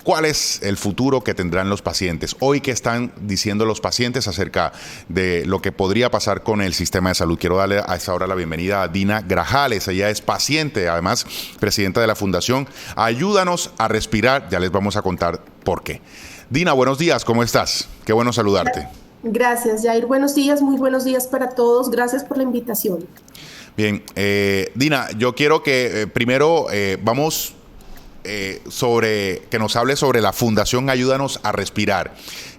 ¿Cuál es el futuro que tendrán los pacientes? Hoy, ¿qué están diciendo los pacientes acerca de lo que podría pasar con el sistema de salud? Quiero darle a esta hora la bienvenida a Dina Grajales. Ella es paciente, además presidenta de la Fundación Ayúdanos a Respirar. Ya les vamos a contar por qué. Dina, buenos días, ¿cómo estás? Qué bueno saludarte. Gracias, Jair. Buenos días, muy buenos días para todos. Gracias por la invitación. Bien, Dina, yo quiero que primero vamos sobre que nos hable sobre la Fundación Ayúdanos a Respirar.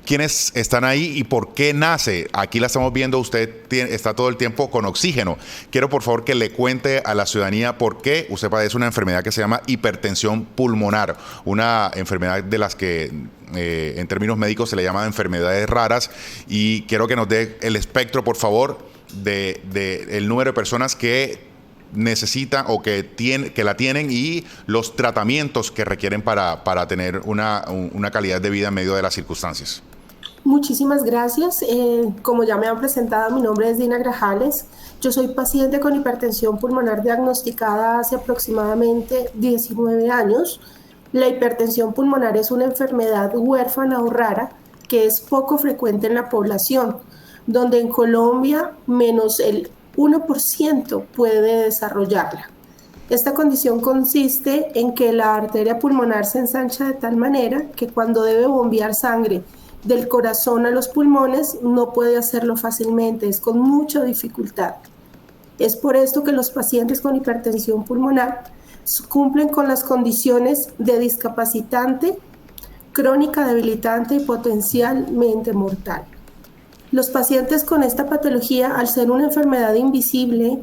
¿Quiénes están ahí y por qué nace? Aquí la estamos viendo, usted está todo el tiempo con oxígeno. Quiero por favor que le cuente a la ciudadanía por qué usted padece una enfermedad que se llama hipertensión pulmonar, una enfermedad de las que en términos médicos se le llama enfermedades raras, y quiero que nos dé el espectro, por favor, de el número de personas que necesitan o que la tienen y los tratamientos que requieren para tener una calidad de vida en medio de las circunstancias. Muchísimas gracias. Como ya me han presentado, mi nombre es Dina Grajales. Yo soy paciente con hipertensión pulmonar diagnosticada hace aproximadamente 19 años. La hipertensión pulmonar es una enfermedad huérfana o rara que es poco frecuente en la población, donde en Colombia menos el 1% puede desarrollarla. Esta condición consiste en que la arteria pulmonar se ensancha de tal manera que cuando debe bombear sangre del corazón a los pulmones no puede hacerlo fácilmente, es con mucha dificultad. Es por esto que los pacientes con hipertensión pulmonar cumplen con las condiciones de discapacitante, crónica debilitante y potencialmente mortal. Los pacientes con esta patología, al ser una enfermedad invisible,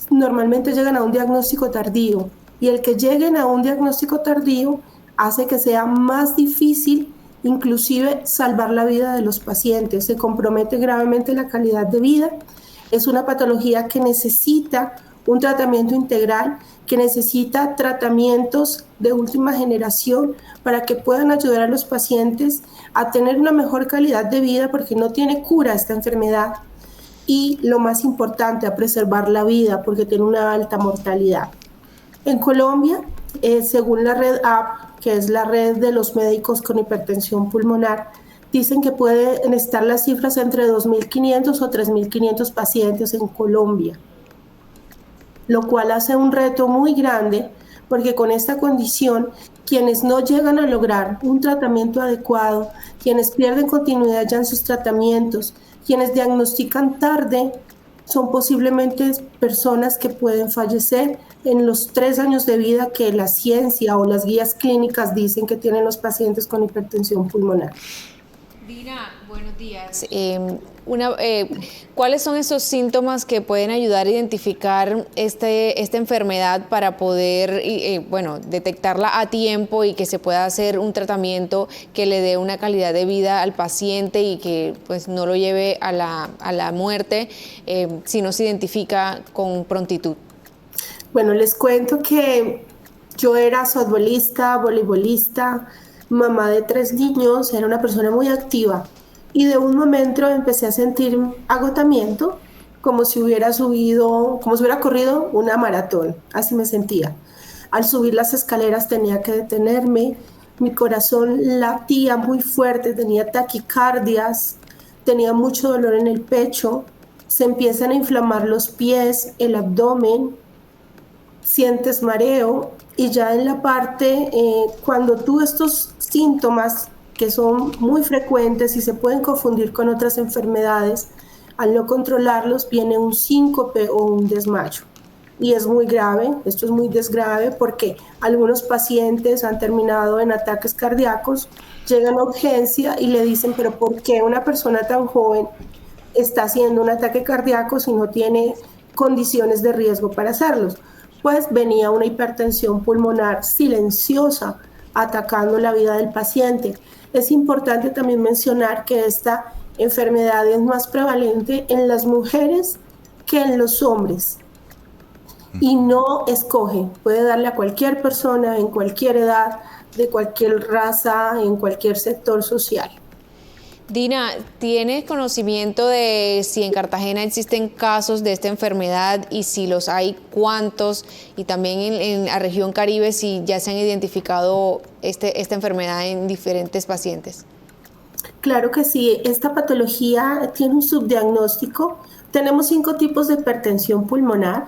normalmente llegan a un diagnóstico tardío, y el que lleguen a un diagnóstico tardío hace que sea más difícil inclusive salvar la vida de los pacientes. Se compromete gravemente la calidad de vida. Es una patología que necesita un tratamiento integral, que necesita tratamientos de última generación para que puedan ayudar a los pacientes a tener una mejor calidad de vida, porque no tiene cura esta enfermedad, y lo más importante, a preservar la vida, porque tiene una alta mortalidad. En Colombia, según la red AP, que es la red de los médicos con hipertensión pulmonar, dicen que pueden estar las cifras entre 2.500 o 3.500 pacientes en Colombia, lo cual hace un reto muy grande, porque con esta condición, quienes no llegan a lograr un tratamiento adecuado, quienes pierden continuidad ya en sus tratamientos, quienes diagnostican tarde, son posiblemente personas que pueden fallecer en los 3 años de vida que la ciencia o las guías clínicas dicen que tienen los pacientes con hipertensión pulmonar. Dina, buenos días. ¿Cuáles son esos síntomas que pueden ayudar a identificar esta enfermedad para poder detectarla a tiempo y que se pueda hacer un tratamiento que le dé una calidad de vida al paciente y que pues no lo lleve a la muerte si no se identifica con prontitud? Bueno, les cuento que yo era softbolista, voleibolista, mamá de 3 niños, era una persona muy activa, y de un momento empecé a sentir agotamiento, como si hubiera corrido una maratón, así me sentía. Al subir las escaleras tenía que detenerme, mi corazón latía muy fuerte, tenía taquicardias, tenía mucho dolor en el pecho, se empiezan a inflamar los pies, el abdomen, sientes mareo, y ya en la parte, cuando tú estos síntomas que son muy frecuentes y se pueden confundir con otras enfermedades, al no controlarlos viene un síncope o un desmayo. Y es muy grave, esto es muy grave, porque algunos pacientes han terminado en ataques cardíacos, llegan a urgencia y le dicen, pero ¿por qué una persona tan joven está haciendo un ataque cardíaco si no tiene condiciones de riesgo para hacerlos? Pues venía una hipertensión pulmonar silenciosa atacando la vida del paciente. Es importante también mencionar que esta enfermedad es más prevalente en las mujeres que en los hombres, y no escoge, puede darle a cualquier persona en cualquier edad, de cualquier raza, en cualquier sector social. Dina, ¿tienes conocimiento de si en Cartagena existen casos de esta enfermedad y si los hay, cuántos? Y también en la región Caribe, si ya se han identificado esta enfermedad en diferentes pacientes. Claro que sí, esta patología tiene un subdiagnóstico. Tenemos 5 tipos de hipertensión pulmonar.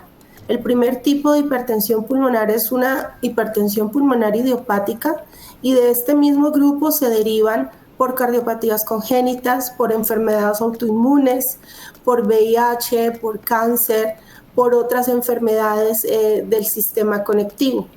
El primer tipo de hipertensión pulmonar es una hipertensión pulmonar idiopática y de este mismo grupo se derivan por cardiopatías congénitas, por enfermedades autoinmunes, por VIH, por cáncer, por otras enfermedades del sistema conectivo.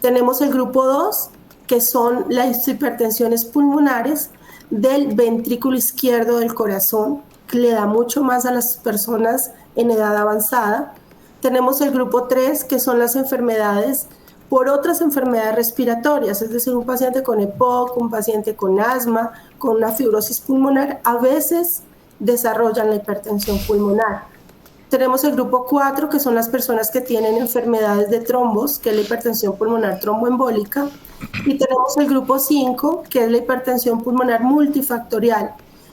Tenemos el grupo 2, que son las hipertensiones pulmonares del ventrículo izquierdo del corazón, que le da mucho más a las personas en edad avanzada. Tenemos el grupo 3, que son las enfermedades por otras enfermedades respiratorias, es decir, un paciente con EPOC, un paciente con asma, con una fibrosis pulmonar, a veces desarrollan la hipertensión pulmonar. Tenemos el grupo 4, que son las personas que tienen enfermedades de trombos, que es la hipertensión pulmonar tromboembólica, y tenemos el grupo 5, que es la hipertensión pulmonar multifactorial,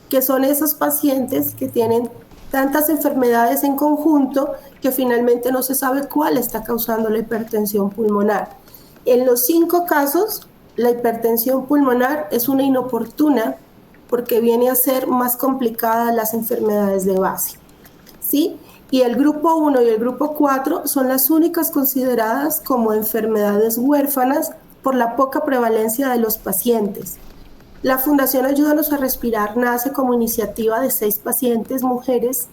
que son esos pacientes que tienen tantas enfermedades en conjunto que finalmente no se sabe cuál está causando la hipertensión pulmonar. En los 5 casos, la hipertensión pulmonar es una inoportuna porque viene a ser más complicada las enfermedades de base, ¿sí? Y el grupo 1 y el grupo 4 son las únicas consideradas como enfermedades huérfanas por la poca prevalencia de los pacientes. La Fundación Ayúdanos a Respirar nace como iniciativa de 6 pacientes, mujeres,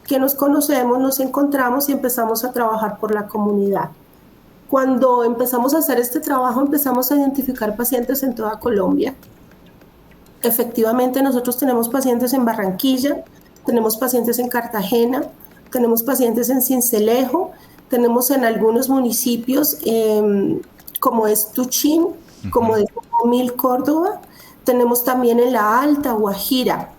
que nos conocemos, nos encontramos y empezamos a trabajar por la comunidad. Cuando empezamos a hacer este trabajo, empezamos a identificar pacientes en toda Colombia. Efectivamente, nosotros tenemos pacientes en Barranquilla, tenemos pacientes en Cartagena, tenemos pacientes en Sincelejo, tenemos en algunos municipios como es Tuchín, como es Mil Córdoba, tenemos también en la Alta Guajira.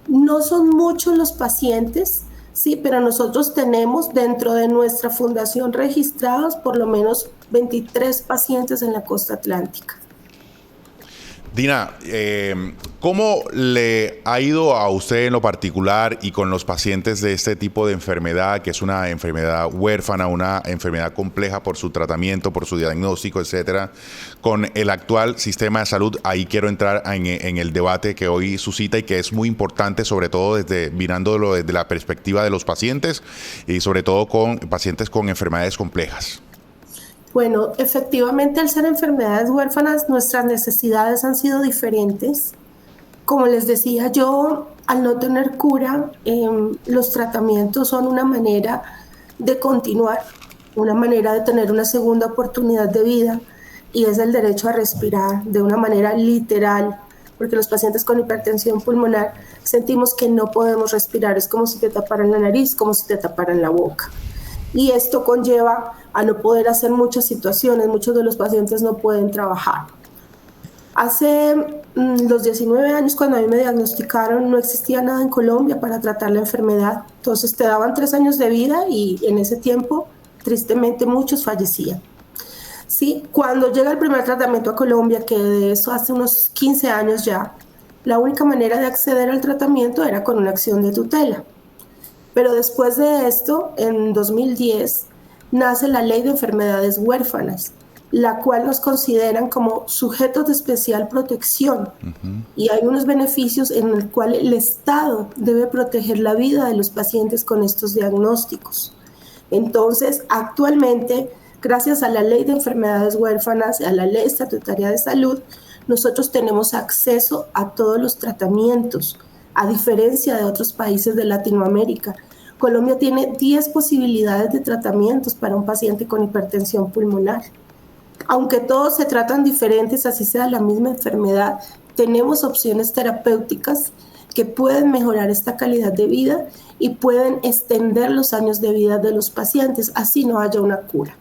No son muchos los pacientes, sí, pero nosotros tenemos dentro de nuestra fundación registrados por lo menos 23 pacientes en la costa atlántica. Dina, ¿cómo le ha ido a usted en lo particular y con los pacientes de este tipo de enfermedad, que es una enfermedad huérfana, una enfermedad compleja por su tratamiento, por su diagnóstico, etcétera, con el actual sistema de salud? Ahí quiero entrar en el debate que hoy suscita y que es muy importante, sobre todo mirándolo desde la perspectiva de los pacientes y sobre todo con pacientes con enfermedades complejas. Bueno, efectivamente, al ser enfermedades huérfanas, nuestras necesidades han sido diferentes. Como les decía yo, al no tener cura, los tratamientos son una manera de continuar, una manera de tener una segunda oportunidad de vida, y es el derecho a respirar de una manera literal, porque los pacientes con hipertensión pulmonar sentimos que no podemos respirar, es como si te taparan la nariz, como si te taparan la boca. Y esto conlleva a no poder hacer muchas situaciones, muchos de los pacientes no pueden trabajar. Hace los 19 años, cuando a mí me diagnosticaron, no existía nada en Colombia para tratar la enfermedad. Entonces te daban 3 años de vida y en ese tiempo, tristemente, muchos fallecían. Sí, cuando llega el primer tratamiento a Colombia, que de eso hace unos 15 años ya, la única manera de acceder al tratamiento era con una acción de tutela. Pero después de esto, en 2010, nace la Ley de Enfermedades Huérfanas, la cual nos consideran como sujetos de especial protección. Y hay unos beneficios en el cual el Estado debe proteger la vida de los pacientes con estos diagnósticos. Entonces, actualmente, gracias a la Ley de Enfermedades Huérfanas, a la Ley Estatutaria de Salud, nosotros tenemos acceso a todos los tratamientos, a diferencia de otros países de Latinoamérica. Colombia tiene 10 posibilidades de tratamientos para un paciente con hipertensión pulmonar. Aunque todos se tratan diferentes, así sea la misma enfermedad, tenemos opciones terapéuticas que pueden mejorar esta calidad de vida y pueden extender los años de vida de los pacientes, así no haya una cura.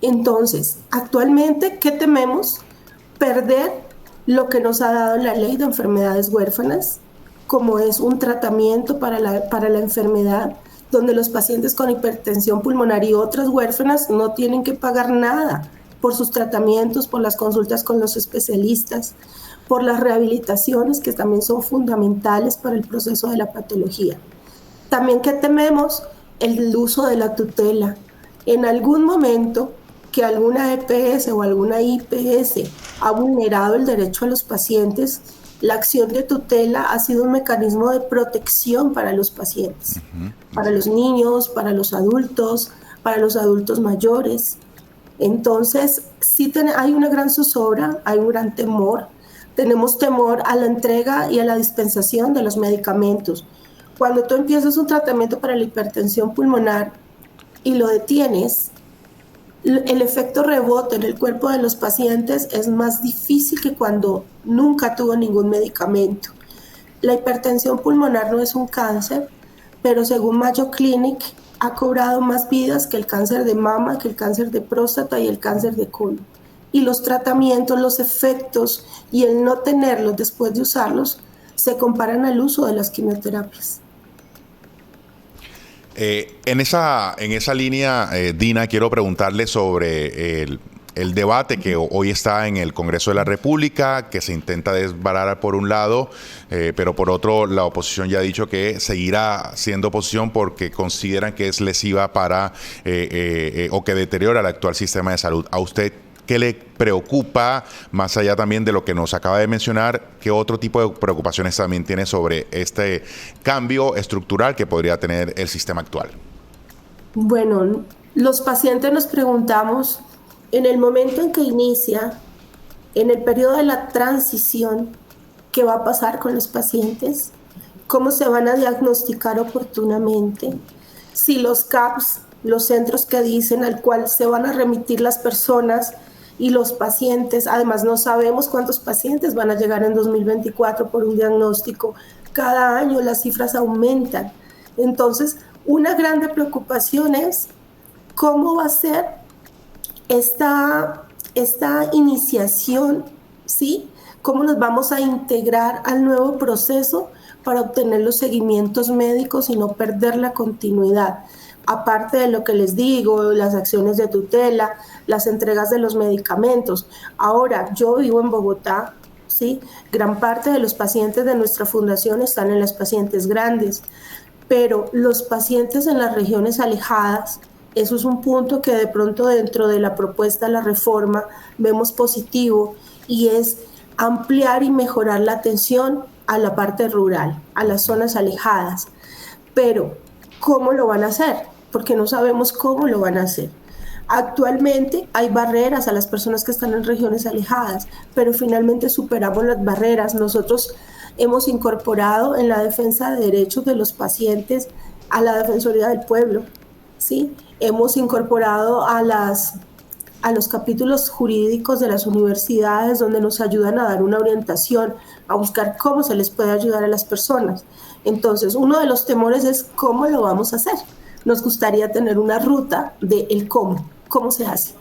Entonces, actualmente, ¿qué tememos? Perder lo que nos ha dado la Ley de Enfermedades Huérfanas, como es un tratamiento para la enfermedad, donde los pacientes con hipertensión pulmonar y otras huérfanas no tienen que pagar nada por sus tratamientos, por las consultas con los especialistas, por las rehabilitaciones que también son fundamentales para el proceso de la patología. También que tememos el uso de la tutela. En algún momento que alguna EPS o alguna IPS ha vulnerado el derecho a los pacientes, la acción de tutela ha sido un mecanismo de protección para los pacientes, para los niños, para los adultos mayores. Entonces, sí hay una gran zozobra, hay un gran temor. Tenemos temor a la entrega y a la dispensación de los medicamentos. Cuando tú empiezas un tratamiento para la hipertensión pulmonar y lo detienes, el efecto rebote en el cuerpo de los pacientes es más difícil que cuando nunca tuvo ningún medicamento. La hipertensión pulmonar no es un cáncer, pero según Mayo Clinic ha cobrado más vidas que el cáncer de mama, que el cáncer de próstata y el cáncer de colon. Y los tratamientos, los efectos y el no tenerlos después de usarlos se comparan al uso de las quimioterapias. En esa línea, Dina, quiero preguntarle sobre el debate que hoy está en el Congreso de la República, que se intenta desbaratar por un lado, pero por otro la oposición ya ha dicho que seguirá siendo oposición porque consideran que es lesiva para o que deteriora el actual sistema de salud. ¿A usted qué le preocupa, más allá también de lo que nos acaba de mencionar, qué otro tipo de preocupaciones también tiene sobre este cambio estructural que podría tener el sistema actual? Bueno, los pacientes nos preguntamos, en el momento en que inicia, en el periodo de la transición, ¿qué va a pasar con los pacientes? ¿Cómo se van a diagnosticar oportunamente? Si los CAPS, los centros que dicen al cual se van a remitir las personas y los pacientes, además no sabemos cuántos pacientes van a llegar en 2024 por un diagnóstico. Cada año las cifras aumentan. Entonces, una grande preocupación es cómo va a ser esta iniciación, ¿sí? ¿Cómo nos vamos a integrar al nuevo proceso para obtener los seguimientos médicos y no perder la continuidad? Aparte de lo que les digo, las acciones de tutela, las entregas de los medicamentos. Ahora, yo vivo en Bogotá, ¿sí? Gran parte de los pacientes de nuestra fundación están en las pacientes grandes, pero los pacientes en las regiones alejadas, eso es un punto que de pronto dentro de la propuesta de la reforma vemos positivo, y es ampliar y mejorar la atención a la parte rural, a las zonas alejadas. Pero, ¿cómo lo van a hacer? Porque no sabemos cómo lo van a hacer. Actualmente hay barreras a las personas que están en regiones alejadas, pero finalmente superamos las barreras. Nosotros hemos incorporado en la defensa de derechos de los pacientes a la Defensoría del Pueblo, ¿sí? Hemos incorporado a los capítulos jurídicos de las universidades, donde nos ayudan a dar una orientación, a buscar cómo se les puede ayudar a las personas. Entonces, uno de los temores es cómo lo vamos a hacer. Nos gustaría tener una ruta de el cómo se hace.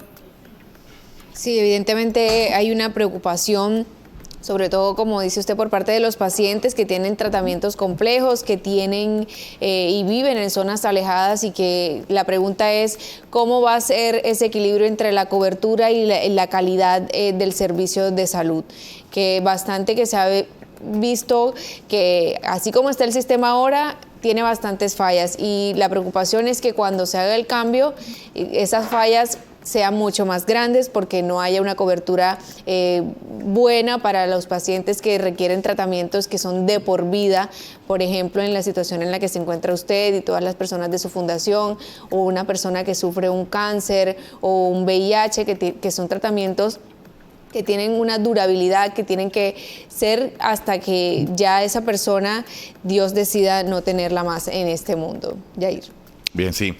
Sí, evidentemente hay una preocupación, sobre todo, como dice usted, por parte de los pacientes que tienen tratamientos complejos, que tienen y viven en zonas alejadas, y que la pregunta es cómo va a ser ese equilibrio entre la cobertura y la calidad del servicio de salud, que bastante que se ha visto que así como está el sistema ahora, tiene bastantes fallas, y la preocupación es que cuando se haga el cambio, esas fallas sean mucho más grandes porque no haya una cobertura buena para los pacientes que requieren tratamientos que son de por vida, por ejemplo, en la situación en la que se encuentra usted y todas las personas de su fundación, o una persona que sufre un cáncer o un VIH, que son tratamientos que tienen una durabilidad, que tienen que ser hasta que ya esa persona, Dios decida no tenerla más en este mundo. Yair. Bien, sí.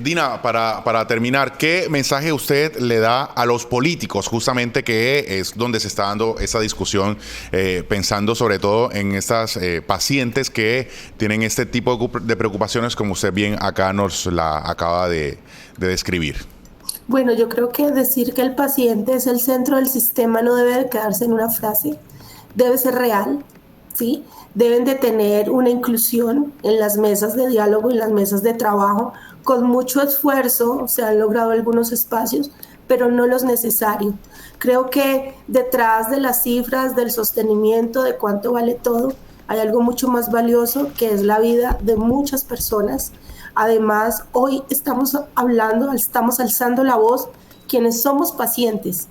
Dina, para terminar, ¿qué mensaje usted le da a los políticos, justamente que es donde se está dando esa discusión, pensando sobre todo en estas pacientes que tienen este tipo de preocupaciones, como usted bien acá nos la acaba de describir? Bueno, yo creo que decir que el paciente es el centro del sistema no debe de quedarse en una frase, debe ser real, ¿sí? Deben de tener una inclusión en las mesas de diálogo, en las mesas de trabajo. Con mucho esfuerzo se han logrado algunos espacios, pero no los necesarios. Creo que detrás de las cifras, del sostenimiento, de cuánto vale todo, hay algo mucho más valioso que es la vida de muchas personas. Además, hoy estamos hablando, estamos alzando la voz quienes somos pacientes,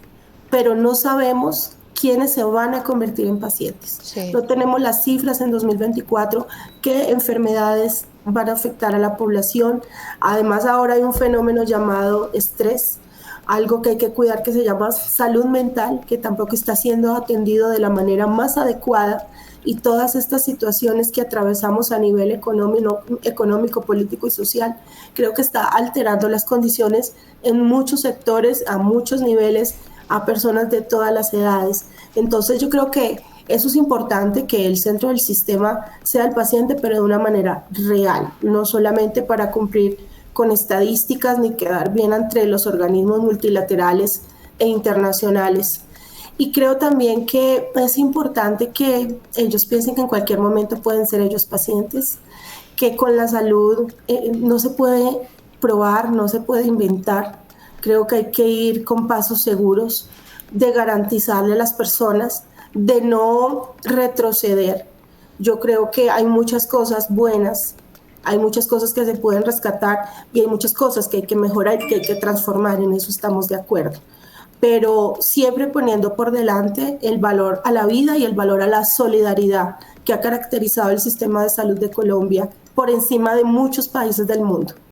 pero no sabemos quiénes se van a convertir en pacientes. Sí. No tenemos las cifras en 2024, qué enfermedades van a afectar a la población. Además, ahora hay un fenómeno llamado estrés, algo que hay que cuidar que se llama salud mental, que tampoco está siendo atendido de la manera más adecuada, y todas estas situaciones que atravesamos a nivel económico, político y social, creo que está alterando las condiciones en muchos sectores, a muchos niveles, a personas de todas las edades. Entonces yo creo que eso es importante, que el centro del sistema sea el paciente, pero de una manera real, no solamente para cumplir con estadísticas ni quedar bien entre los organismos multilaterales e internacionales. Y creo también que es importante que ellos piensen que en cualquier momento pueden ser ellos pacientes, que con la salud no se puede probar, no se puede inventar. Creo que hay que ir con pasos seguros de garantizarle a las personas, de no retroceder. Yo creo que hay muchas cosas buenas, hay muchas cosas que se pueden rescatar y hay muchas cosas que hay que mejorar y que hay que transformar, en eso estamos de acuerdo. Pero siempre poniendo por delante el valor a la vida y el valor a la solidaridad que ha caracterizado el sistema de salud de Colombia por encima de muchos países del mundo.